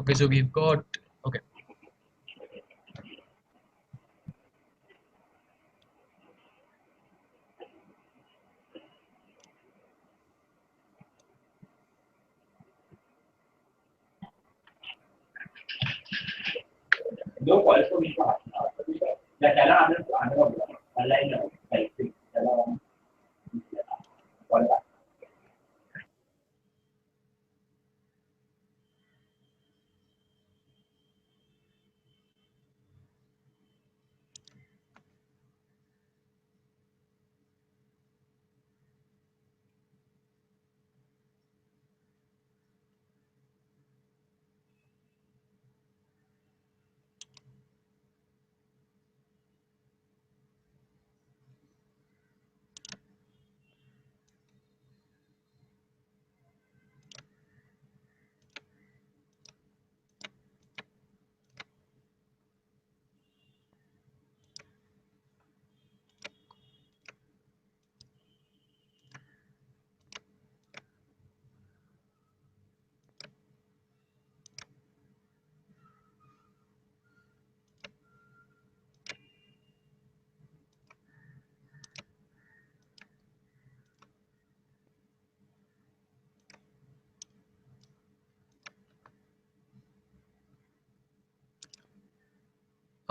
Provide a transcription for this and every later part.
Okay, so we've got, okay.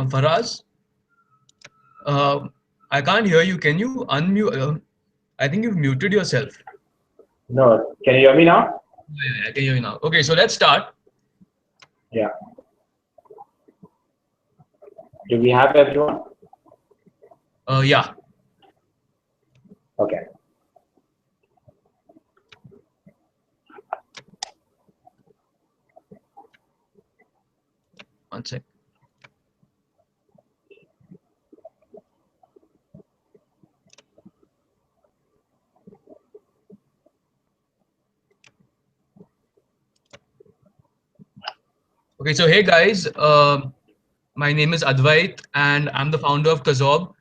Faraz, I can't hear you. Can you unmute? I think you've muted yourself. No, can you hear me now? Yeah, I can hear you now. Okay, so let's start. Yeah. Do we have everyone? Yeah. Okay. One sec. Okay, so hey guys, my name is Advait and I'm the founder of Kazob.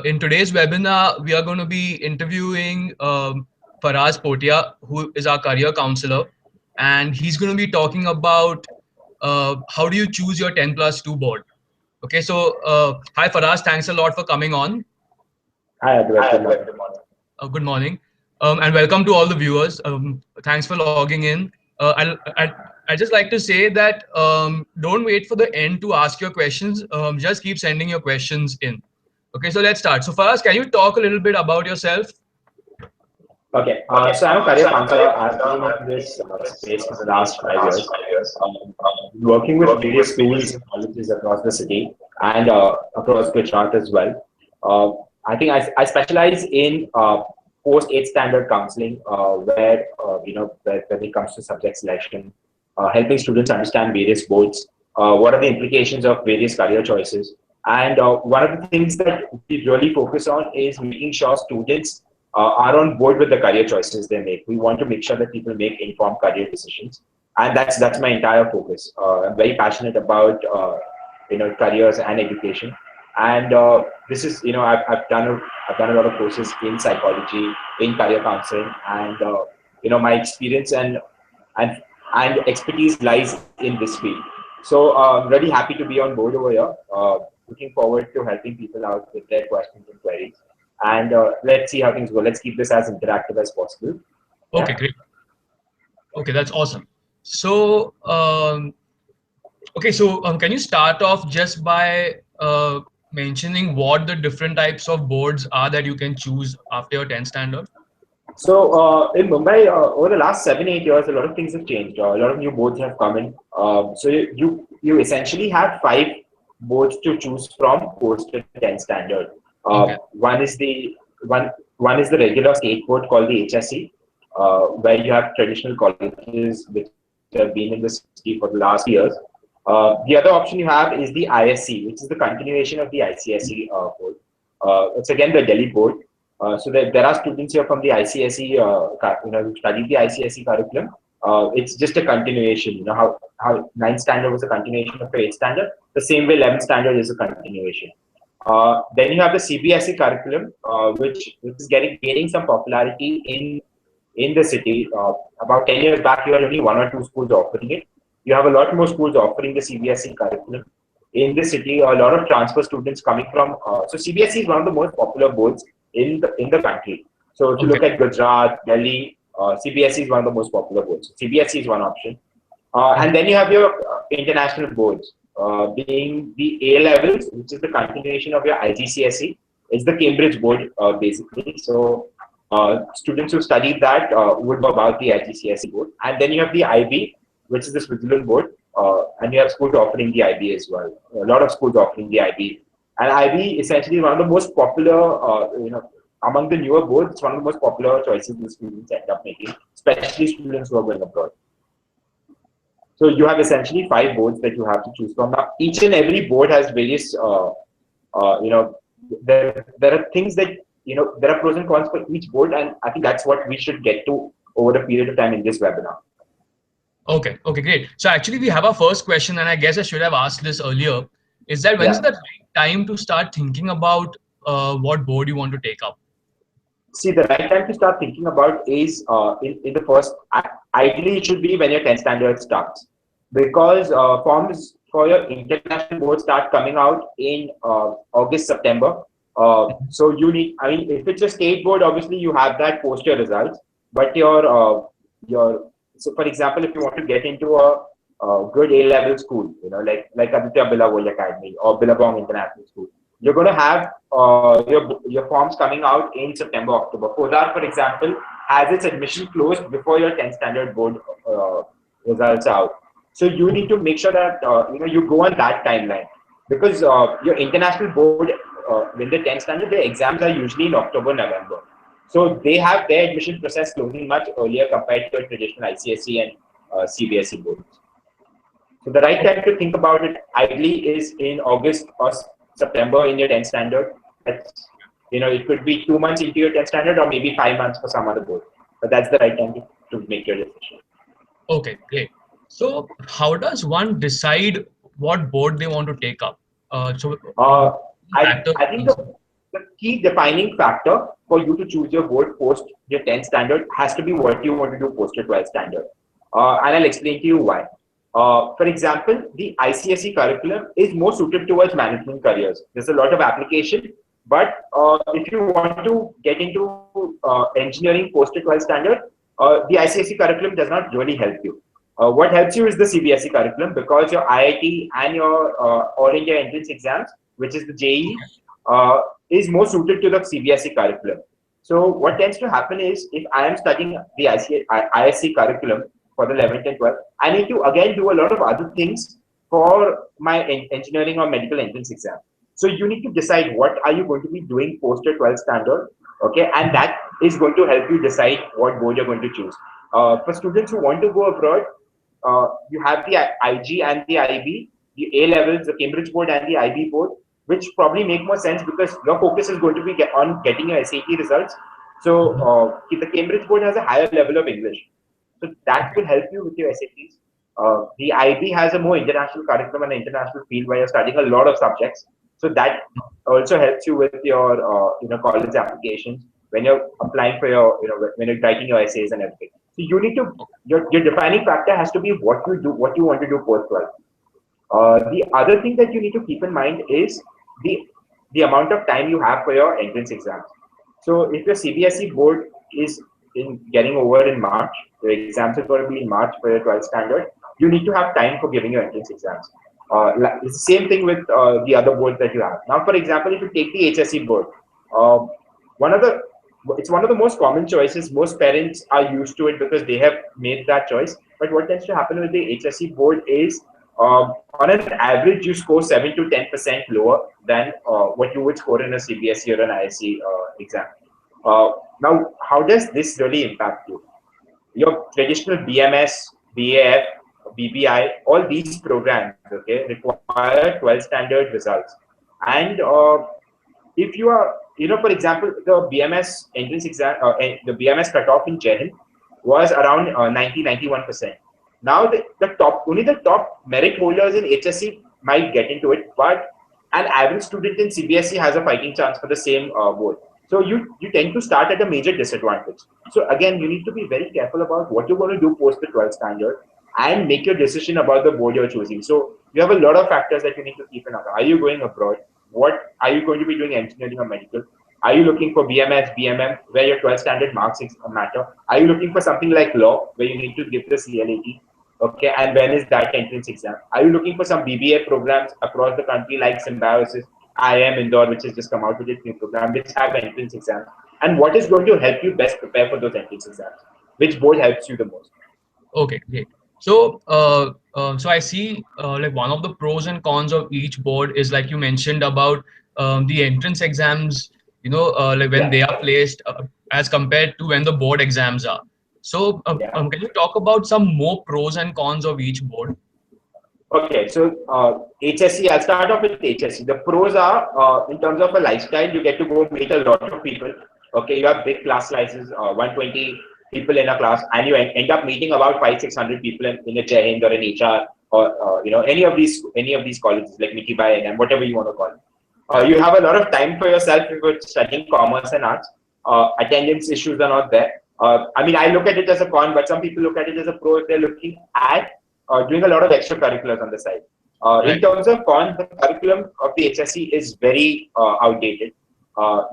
In today's webinar, we are going to be interviewing Faraz Potia, who is our career counselor, and he's going to be talking about how do you choose your 10+2 board. Okay, so hi Faraz, thanks a lot for coming on. Hi, Advait. Good morning. Good morning, and welcome to all the viewers. Thanks for logging in. I just like to say that don't wait for the end to ask your questions. Just keep sending your questions in. Okay, so let's start. So first, can you talk a little bit about yourself? Okay. So I'm a career counselor. I've been in this space for the last 5 years, working with various schools and colleges across the city and across Gujarat as well. I think I specialize in post 8th standard counseling, where when it comes to subject selection, helping students understand various boards, what are the implications of various career choices, and one of the things that we really focus on is making sure students are on board with the career choices they make. We want to make sure that people make informed career decisions, and that's my entire focus. I'm very passionate about careers and education, and this is I've done a lot of courses in psychology, in career counseling, and my experience and and expertise lies in this field. So I'm really happy to be on board over here. Looking forward to helping people out with their questions and queries. And let's see how things go. Let's keep this as interactive as possible. Okay, Yeah. great. Okay, that's awesome. So, okay, so can you start off just by mentioning what the different types of boards are that you can choose after your 10th standard? So in Mumbai, over the last 7-8 years, a lot of things have changed. A lot of new boards have come in. So you essentially have 5 boards to choose from post 10 standard. Okay. One is the regular state board called the HSC, where you have traditional colleges which have been in the city for the last years. The other option you have is the ISC, which is the continuation of the ICSE board. It's again the Delhi board. So there are students here from the ICSE, who study the ICSE curriculum. It's just a continuation. You know how 9th standard was a continuation of 8th standard. The same way 11th standard is a continuation. Then you have the CBSE curriculum, which is gaining some popularity in the city. About 10 years back, you had only 1 or 2 schools offering it. You have a lot more schools offering the CBSE curriculum in the city. A lot of transfer students coming from. So CBSE is one of the most popular boards in the country. So if you Okay. look at Gujarat, Delhi, CBSE is one of the most popular boards. CBSE is one option. And Okay. then you have your international boards, being the A levels, which is the continuation of your IGCSE. It's the Cambridge board, basically. So students who studied that would know about the IGCSE board. And then you have the IB, which is the Switzerland board, and you have schools offering the IB as well. A lot of schools offering the IB, and IB essentially one of the most popular, among the newer boards. It's one of the most popular choices the students end up making, especially students who are going abroad. So you have essentially five boards that you have to choose from. Now, each and every board has various, there are things that, there are pros and cons for each board, and I think that's what we should get to over a period of time in this webinar. Okay. Okay. Great. So actually, we have our first question, and I guess I should have asked this earlier. Is that when is Yeah. the right time to start thinking about what board you want to take up? See, the right time to start thinking about is in the first, ideally, it should be when your 10th standard starts. Because forms for your international board start coming out in August, September. So you need, I mean, if it's a state board, obviously you have that post your results. But so for example, if you want to get into a good A level school, like Aditya Billawal Academy or Billabong International School, you're going to have your forms coming out in September, October. Kodar, for example, has its admission closed before your 10th standard board results are out. So you need to make sure that you go on that timeline, because your international board, when the 10th standard, the exams are usually in October, November. So they have their admission process closing much earlier compared to your traditional ICSE and CBSE boards. So the right time to think about it ideally is in August or September in your 10th standard. That's, it could be 2 months into your 10th standard or maybe 5 months for some other board. But that's the right time to make your decision. Okay. Great. So how does one decide what board they want to take up? Uh, Factors I think consider. the key defining factor for you to choose your board post your 10th standard has to be what you want to do post your 12th standard. And I'll explain to you why. For example, the ICSE curriculum is more suited towards management careers. There's a lot of application, but if you want to get into engineering post 12th standard, the ICSE curriculum does not really help you. What helps you is the CBSE curriculum, because your IIT and your All India entrance exams, which is the JEE, is more suited to the CBSE curriculum. So what tends to happen is, if I am studying the ISC curriculum for the 11th and 12th, I need to again do a lot of other things for my engineering or medical entrance exam. So you need to decide what are you going to be doing post your 12th standard, okay, and that is going to help you decide what board you're going to choose. For students who want to go abroad, you have the IG and the IB, the A levels, the Cambridge board and the IB board, which probably make more sense because your focus is going to be on getting your SAT results. So the Cambridge board has a higher level of English, so that will help you with your SATs. The IB has a more international curriculum and international field where you're studying a lot of subjects. So that also helps you with your college applications when you're applying for your when you're writing your essays and everything. So you need to your defining factor has to be what you want to do post 12. The other thing that you need to keep in mind is the amount of time you have for your entrance exams. So if your CBSE board is in getting over in March, your exams are going to be in March for your 12th standard, you need to have time for giving your entrance exams. It's the same thing with the other boards that you have. Now, for example, if you take the HSE board, uh, one of the it's one of the most common choices. Most parents are used to it because they have made that choice. But what tends to happen with the HSE board is, on an average, you score 7 to 10% lower than what you would score in a CBSE or an ISC exam. Now, how does this really impact you? Your traditional BMS, BAF, BBI, all these programs, okay, require 12 standard results. And if you are, for example, the BMS entrance exam, the BMS cutoff in JEHIN was around 91%. Now, only the top merit holders in HSC might get into it, but an average student in CBSE has a fighting chance for the same board. So you tend to start at a major disadvantage. So again, you need to be very careful about what you're going to do post the 12th standard. and make your decision about the board you're choosing. So you have a lot of factors that you need to keep in account. Are you going abroad? What are you going to be doing, engineering or medical? Are you looking for BMS, BMM, where your 12th standard marks matter? Are you looking for something like law, where you need to give the CLAT? Okay, and when is that entrance exam? Are you looking for some BBA programs across the country like Symbiosis, IIM Indore, which has just come out with its new program, which have entrance exams? And what is going to help you best prepare for those entrance exams? Which board helps you the most? Okay, great. So I see like one of the pros and cons of each board is like you mentioned about the entrance exams, like when Yeah, they are placed as compared to when the board exams are. So, yeah. can you talk about some more pros and cons of each board? Okay, so HSC, I'll start off with HSC. The pros are, in terms of a lifestyle, you get to go meet a lot of people. Okay, you have big class sizes, 120 people in a class, and you end up meeting about 500-600 people in a Jai Hind or an HR or any of these colleges like Mickey Bai and whatever you want to call it. You have a lot of time for yourself if you're studying commerce and arts. Attendance issues are not there. I mean, I look at it as a con, but some people look at it as a pro if they're looking at doing a lot of extracurriculars on the side. In Right, terms of cons, the curriculum of the HSC is very outdated.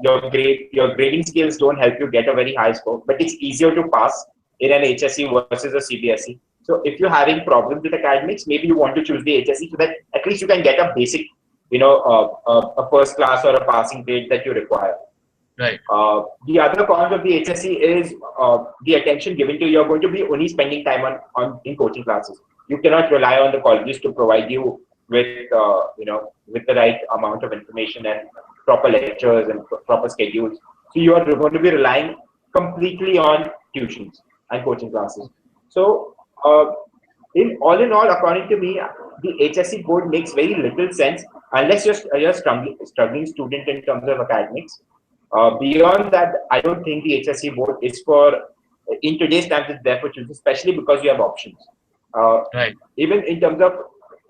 Your grading skills don't help you get a very high score, but it's easier to pass in an HSC versus a CBSE. So if you're having problems with academics, maybe you want to choose the HSC so that at least you can get a basic, a first class or a passing grade that you require. right, The other cons of the HSC is the attention given to you. You're going to be only spending time on in coaching classes. You cannot rely on the colleges to provide you with the right amount of information and proper lectures and proper schedules. So you are going to be relying completely on tuitions and coaching classes. So in all, according to me, the HSC board makes very little sense unless you're struggling student in terms of academics. Beyond that, I don't think the HSC board is for, in today's times, it's there for children, especially because you have options. Uh, right. Even in terms of,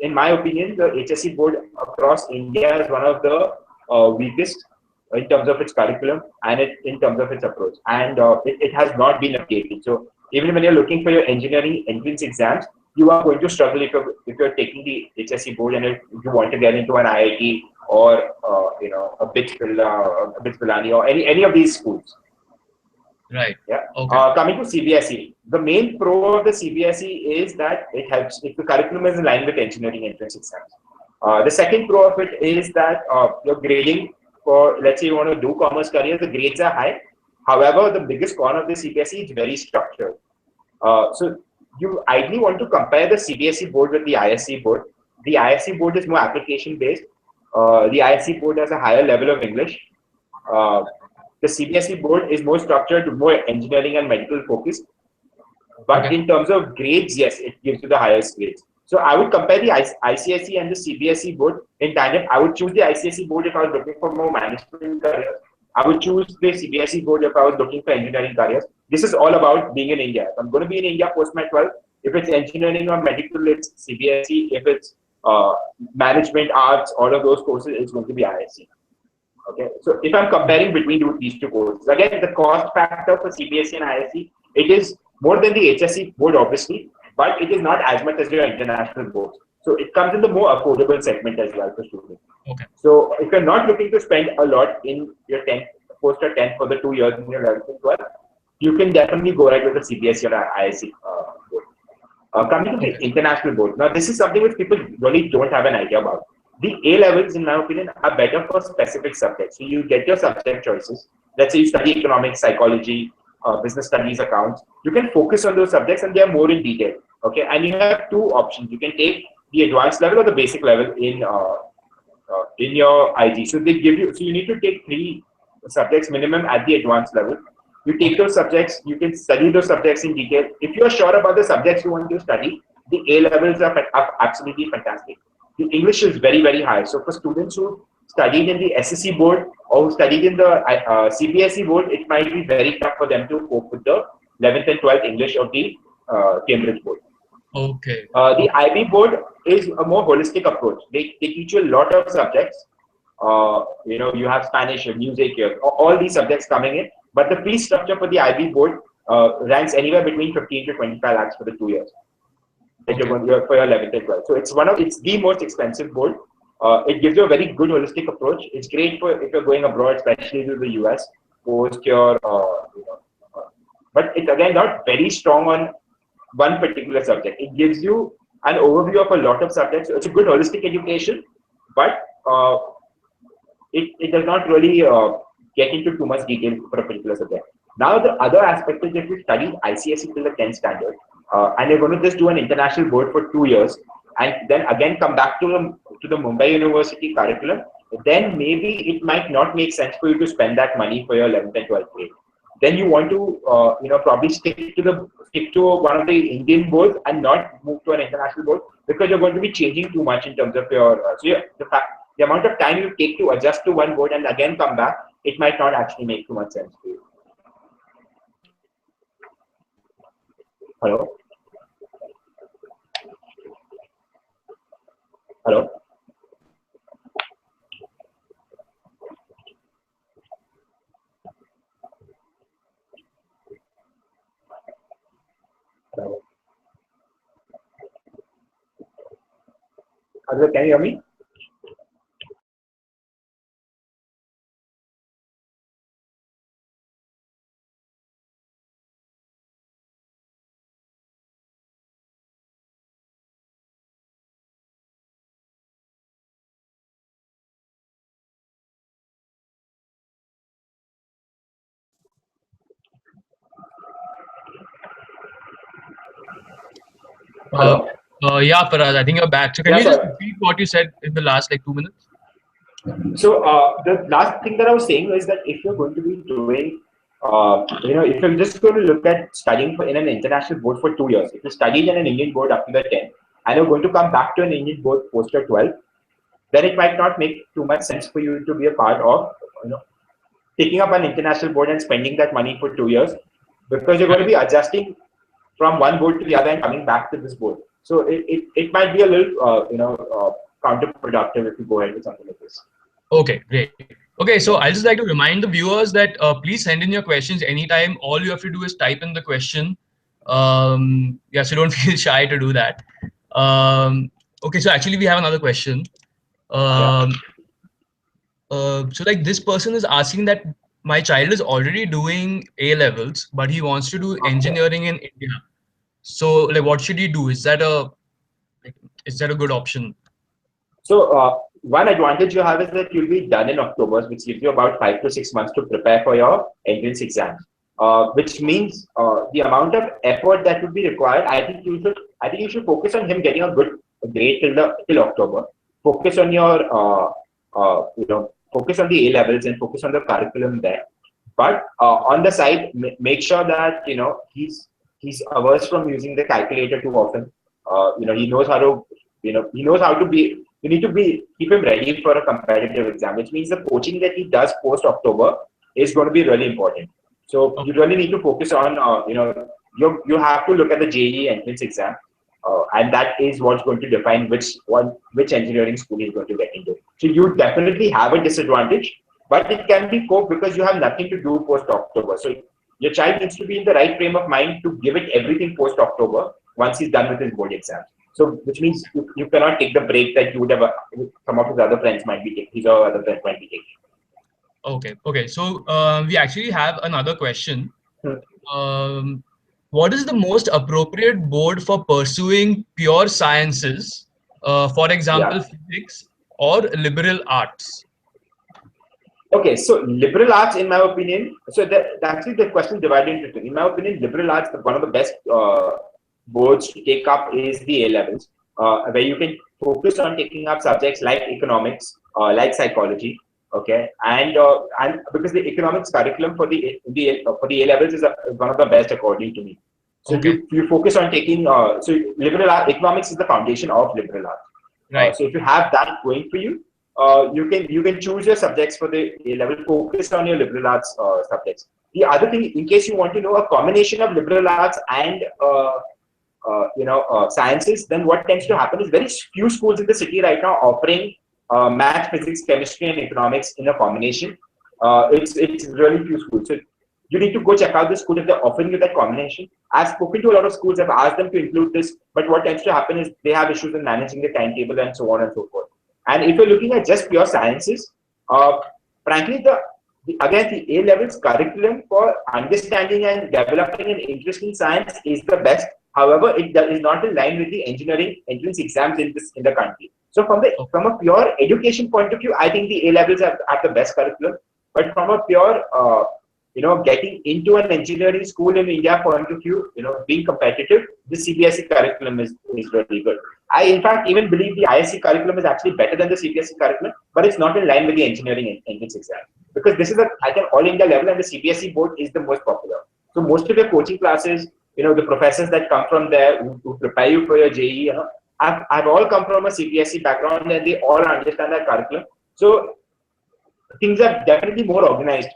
in my opinion, the HSC board across India is one of the weakest in terms of its curriculum and in terms of its approach. And it has not been updated. So even when you're looking for your engineering entrance exams, you are going to struggle if you're taking the HSC board and if you want to get into an IIT or a BITS Birla, a BITS Pilani or any of these schools. Right. Yeah. Okay. Coming to CBSE, the main pro of the CBSE is that it helps if the curriculum is in line with engineering entrance exams. The second pro of it is that your grading for, let's say you want to do commerce career, the grades are high. However, the biggest con of the CBSE is very structured. So you ideally want to compare the CBSE board with the ISC board. The ISC board is more application based. The ISC board has a higher level of English. Uh, the CBSE board is more structured, more engineering and medical focused. But Okay. in terms of grades, yes, it gives you the highest grades. So I would compare the ICSE and the CBSE board in tandem. I would choose the ICSE board if I was looking for more management careers. I would choose the CBSE board if I was looking for engineering careers. This is all about being in India. If I'm going to be in India post my 12, if it's engineering or medical, it's CBSE. If it's management, arts, all of those courses, it's going to be ISC. Okay, so if I'm comparing between these two courses, again, the cost factor for CBSE and ISC, it is more than the HSC board, obviously, but it is not as much as your international boards. So it comes in the more affordable segment as well for students. Okay. So if you're not looking to spend a lot in your 10th, post or 10th for the 2 years in your 11th and 12th, you can definitely go right with the CBSE or ISC board. Coming to the Okay. international board, now this is something which people really don't have an idea about. The A levels, in my opinion, are better for specific subjects. So you get your subject choices. Let's say you study economics, psychology, business studies, accounts. You can focus on those subjects and they are more in detail. Okay, and you have two options. You can take the advanced level or the basic level in your IG. So they give you. So you need to take 3 subjects minimum at the advanced level. You take Okay. those subjects, you can study those subjects in detail. If you're sure about the subjects you want to study, the A levels are absolutely fantastic. The English is very, very high. So for students who studied in the SSC board or who studied in the CBSE board, it might be very tough for them to cope with the 11th and 12th English of the Cambridge board. Okay. The Okay. IB board is a more holistic approach. They teach you a lot of subjects. You have Spanish, music, all these subjects coming in. But the fee structure for the IB board ranks anywhere between 15 to 25 lakhs for the 2 years. that Okay. you're for your 11th and 12th. So it's the most expensive board. It gives you a very good holistic approach. It's great for if you're going abroad, especially to the US, post your uh, but it's again not very strong on one particular subject. It gives you an overview of a lot of subjects. So it's a good holistic education, but it does not really get into too much detail for a particular subject. Now, the other aspect is if you study ICSE till the 10th standard, and you're going to just do an international board for 2 years, and then again come back to the Mumbai University curriculum, then maybe it might not make sense for you to spend that money for your 11th and 12th grade. Then you want to probably stick to one of the Indian boards and not move to an international board, because you're going to be changing too much in terms of your the amount of time you take to adjust to one board and again come back, it might not actually make too much sense to you. Hello? Hello? Hello? Hello, can you hear me? Uh, Hello? yeah, Faraz, I think you're back. So can Yeah, you just sorry. repeat what you said in the last like 2 minutes? So the last thing that I was saying is that if you're going to be doing, if you're just going to look at studying in an international board for 2 years, if you studied in an Indian board up to the 10th, and you're going to come back to an Indian board post your 12th, then it might not make too much sense for you to be a part of, taking up an international board and spending that money for 2 years, because you're going to Right. be adjusting from one board to the other and coming back to this board. So it might be a little, counterproductive if you go ahead with something like this. Okay, great. Okay, so Yeah. I'll just like to remind the viewers that please send in your questions anytime. All you have to do is type in the question. Yeah, so don't feel shy to do that. Okay, so actually we have another question. Yeah. Um, so like this person is asking that my child is already doing A levels, but he wants to do Okay. engineering in India. So like, what should he do? Like, is that a good option? So one advantage you have is that you'll be done in October, which gives you about 5 to 6 months to prepare for your entrance exams. Which means the amount of effort that would be required. I think you should focus on him getting a good grade till October. Focus on your focus on the A levels and focus on the curriculum there. But on the side, make sure that he's averse from using the calculator too often. He knows how to he knows how to be. You need to be keep him ready for a competitive exam, which means the coaching that he does post October is going to be really important. So you Okay. really need to focus on you have to look at the JEE entrance exam, and that is what's going to define which engineering school he's going to get into. So you definitely have a disadvantage, but it can be coped because you have nothing to do post October. So your child needs to be in the right frame of mind to give it everything post October once he's done with his board exams. So which means you cannot take the break that you would have some of his other friends might be taking. His or other friends might be taking. Okay. Okay. So we actually have another question. Hmm. Um, what is the most appropriate board for pursuing pure sciences? For example, Yeah. physics or liberal arts? Okay, so liberal arts, in my opinion, so actually the question is divided into two. In my opinion, liberal arts, one of the best boards to take up is the A levels, where you can focus on taking up subjects like economics, like psychology. Okay, and because the economics curriculum for the A levels is one of the best according to me. So Okay. you focus on taking so liberal art economics is the foundation of liberal arts. Right. So if you have that going for you, you can choose your subjects for the A level. Focus on your liberal arts subjects. The other thing, in case you want to know a combination of liberal arts and sciences, then what tends to happen is very few schools in the city right now offering math, physics, chemistry, and economics in a combination. It's really few schools. So you need to go check out the school if they're offering you that combination. I've spoken to a lot of schools, I've asked them to include this, but what tends to happen is they have issues in managing the timetable and so on and so forth. And if you're looking at just pure sciences, frankly, again, the A levels curriculum for understanding and developing an interest in science is the best. However, it is not in line with the engineering entrance exams in the country. So Okay. from a pure education point of view, I think the A levels have the best curriculum. But from a pure getting into an engineering school in India point of view, being competitive, the CBSE curriculum is really good. I in fact even believe the ISC curriculum is actually better than the CBSE curriculum, but it's not in line with the engineering entrance exam because this is at an all India level and the CBSE board is the most popular. So most of your coaching classes, the professors that come from there who prepare you for your JEE, have all come from a CBSE background and they all understand that curriculum. So things are definitely more organized.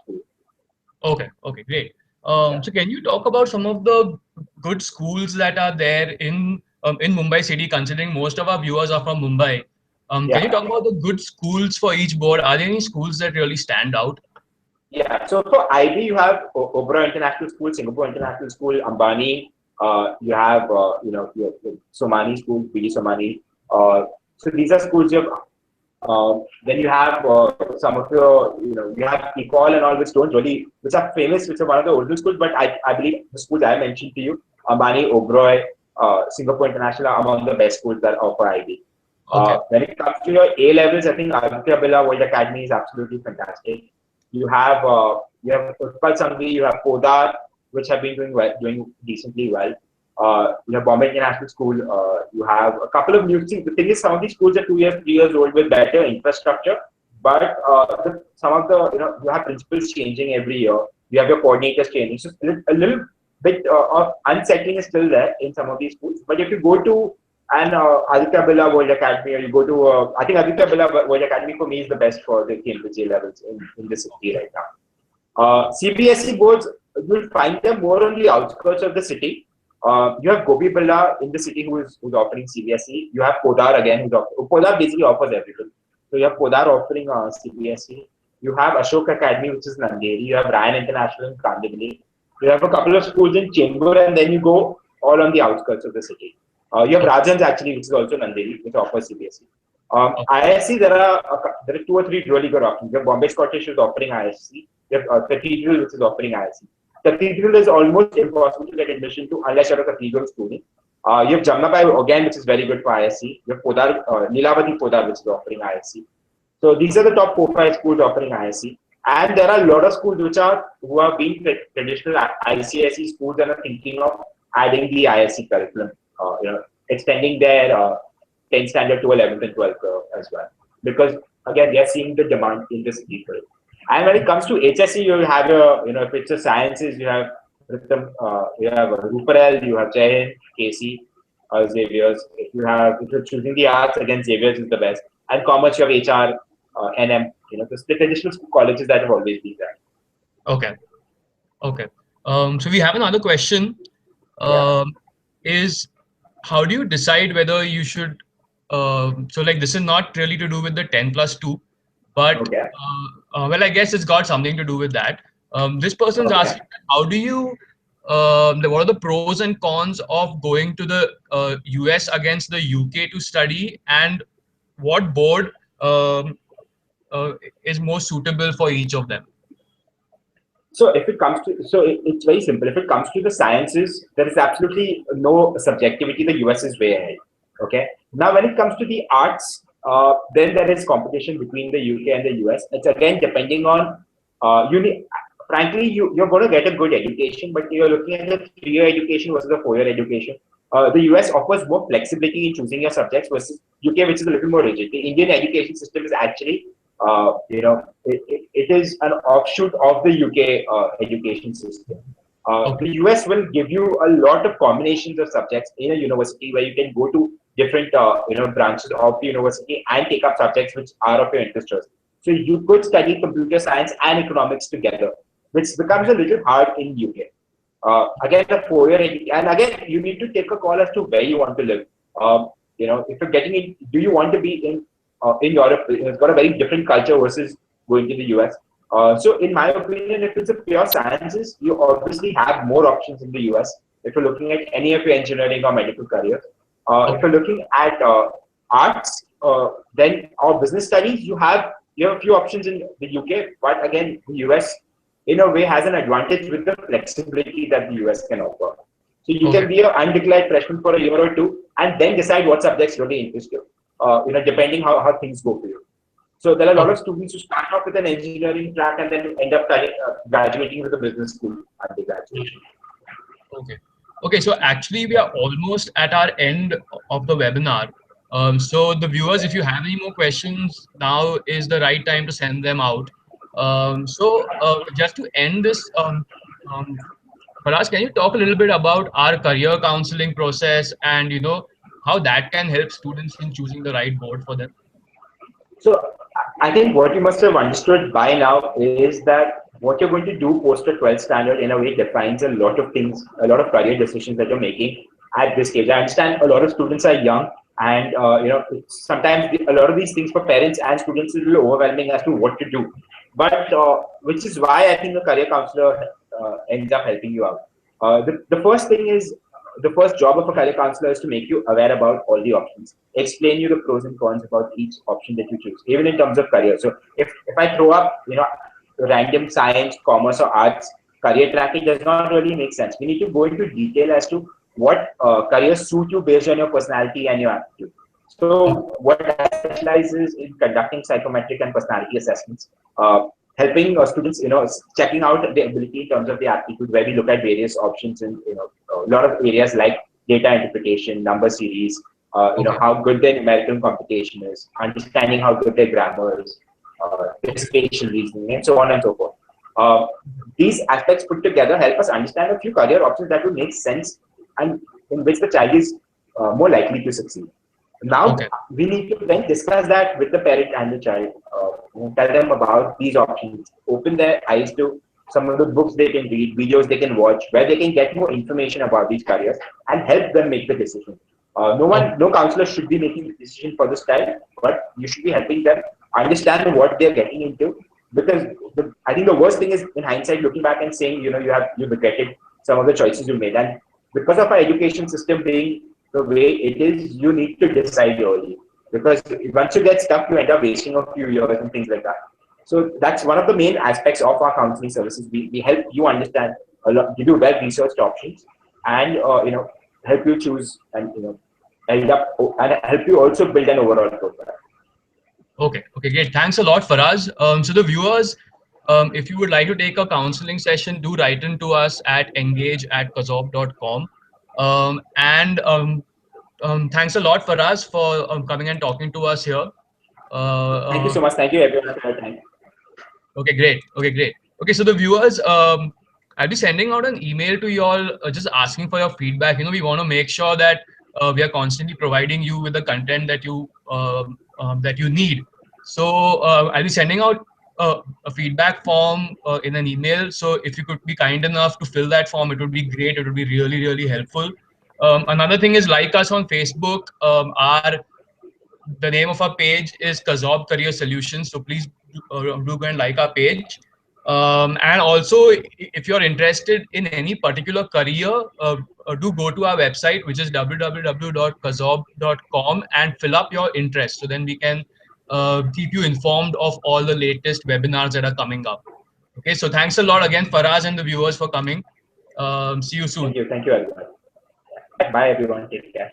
Okay. Okay. Great. Yeah. So can you talk about some of the good schools that are there in Mumbai city, considering most of our viewers are from Mumbai? Can you Yeah. talk about the good schools for each board? Are there any schools that really stand out? Yeah, so for IB, you have Oberoi International School, Singapore International School, Ambani. You have, your Somani School, BD Somani. So these are schools you have. Then you have some of your, you have Ecole and all, which are famous, which are one of the original schools. But I believe the schools I mentioned to you, Ambani, Oberoi, Singapore International, are among the best schools that offer IB. Okay. When it comes to your A levels, I think Aditya Birla World Academy is absolutely fantastic. You have Utpal Sangvi, you have Podar, which have been doing decently well. You have Bombay International School. You have a couple of new things. The thing is, some of these schools are 2 years, 3 years old with better infrastructure, but some of the you have principals changing every year. You have your coordinators changing. So a little bit of unsettling is still there in some of these schools. But if you go to an Aditya Birla World Academy, or you go to, I think Aditya Birla World Academy for me is the best for the Cambridge A levels in the city right now. CBSE boards, you'll find them more on the outskirts of the city. You have Gopi Birla in the city who's offering CBSE. You have Podar again, Podar basically offers everything. So you have Podar offering CBSE. You have Ashok Academy, which is Nanderi. You have Ryan International in Kandivali. You have a couple of schools in Chembur, and then you go all on the outskirts of the city. You have Rajans actually, which is also Nanderi, which offers CBSE. Okay. ISC, there are 2 or 3 really good options. You have Bombay Scottish is offering ISC. You have Cathedral, which is offering ISC. Cathedral is almost impossible to get admission to unless you're a cathedral student. You have Jamnabai again, which is very good for ISC. You have Nilavati Podar, which is offering ISC. So these are the top 4-5 schools offering ISC. And there are a lot of schools who are being traditional ICSE schools and are thinking of adding the ISC curriculum, extending their 10th standard to 11th and 12th as well. Because again, they are seeing the demand in this detail. And when it comes to HSC, you have if it's a sciences, you have Ruparel, you have Jai KC, Xavier's. If you're choosing the arts, again, Xavier's is the best. And commerce, you have HR, NM, the traditional colleges that have always been there. Okay. Okay. So we have another question. Yeah. Um, is how do you decide whether you should? So like this is not really to do with the 10+2, but Okay. well, I guess it's got something to do with that. This person's Okay. asking, how do you? What are the pros and cons of going to the US against the UK to study, and what board uh, is more suitable for each of them? So if it comes to, it's very simple. If it comes to the sciences, there is absolutely no subjectivity. The US is way ahead. Okay. Now, when it comes to the arts, then there is competition between the UK and the US. It's again depending on frankly, you're going to get a good education, but you're looking at the 3-year education versus the 4-year education. The US offers more flexibility in choosing your subjects versus UK, which is a little more rigid. The Indian education system is actually it is an offshoot of the UK education system. Okay. The US will give you a lot of combinations of subjects in a university where you can go to different branches of the university and take up subjects which are of your interest. So you could study computer science and economics together, which becomes a little hard in UK. Again, the 4-year and again, you need to take a call as to where you want to live. If you're getting in, do you want to be in Europe? It's got a very different culture versus going to the US. So in my opinion, if it's a pure sciences, you obviously have more options in the US. If you're looking at any of your engineering or medical careers, if Okay. you're looking at arts, then or business studies, you have a few options in the UK. But again, the US in a way has an advantage with the flexibility that the US can offer. So you can Okay. be an undeclared freshman for a year or two, and then decide what subjects really interest you. Depending how things go for you. So there are a lot Okay. of students who start off with an engineering track and then end up graduating with a business school at the graduation. Okay. Okay. So actually, we are almost at our end of the webinar. So the viewers, if you have any more questions, now is the right time to send them out. Just to end this, um, Faraz, can you talk a little bit about our career counseling process and how that can help students in choosing the right board for them? So I think what you must have understood by now is that what you're going to do post a 12th standard in a way defines a lot of things, a lot of career decisions that you're making at this stage. I understand a lot of students are young, and sometimes a lot of these things for parents and students is a little overwhelming as to what to do. But which is why I think a career counselor ends up helping you out. The first thing is the first job of a career counselor is to make you aware about all the options, explain you the pros and cons about each option that you choose, even in terms of career. So if I throw up, random science, commerce, or arts career track, it does not really make sense. We need to go into detail as to what careers suit you based on your personality and your aptitude. So what I specialize is in conducting psychometric and personality assessments, helping students, checking out the ability in terms of the aptitude, where we look at various options in, a lot of areas like data interpretation, number series, Okay. how good their numerical computation is, understanding how good their grammar is, their Okay. spatial reasoning, and so on and so forth. Uh, these aspects put together help us understand a few career options that will make sense and in which the child is more likely to succeed. Now Okay. we need to then discuss that with the parent and the child. Tell them about these options. Open their eyes to some of the books they can read, videos they can watch, where they can get more information about these careers and help them make the decision. Okay. No counselor should be making the decision for this child, but you should be helping them understand what they're getting into. Because I think the worst thing is in hindsight looking back and saying, you regretted some of the choices you made. And because of our education system being the way it is, you need to decide early. Because once you get stuck, you end up wasting a few years and things like that. So that's one of the main aspects of our counseling services. We help you understand a lot, give you well researched options, and help you choose and end up and help you also build an overall profile. Okay, okay, great. Thanks a lot, Faraz. So the viewers, if you would like to take a counseling session, do write into us at engage@kazob.com. Thanks a lot, Faraz, for coming and talking to us here. Uh, Thank you uh, so much. Thank you everyone for your time. Okay, great. Okay, great. Okay, so the viewers, I'll be sending out an email to you all just asking for your feedback. We want to make sure that we are constantly providing you with the content that you need. So I'll be sending out a feedback form in an email. So if you could be kind enough to fill that form, it would be great. It would be really, really helpful. Another thing is like us on Facebook. Our The name of our page is Kazob Career Solutions. So please do go and like our page. And also, if you're interested in any particular career, do go to our website, which is www.kazob.com, and fill up your interest. So then we can keep you informed of all the latest webinars that are coming up. Okay, so thanks a lot again, Faraz, and the viewers for coming. See you soon. Thank you everyone. Bye everyone. Take care.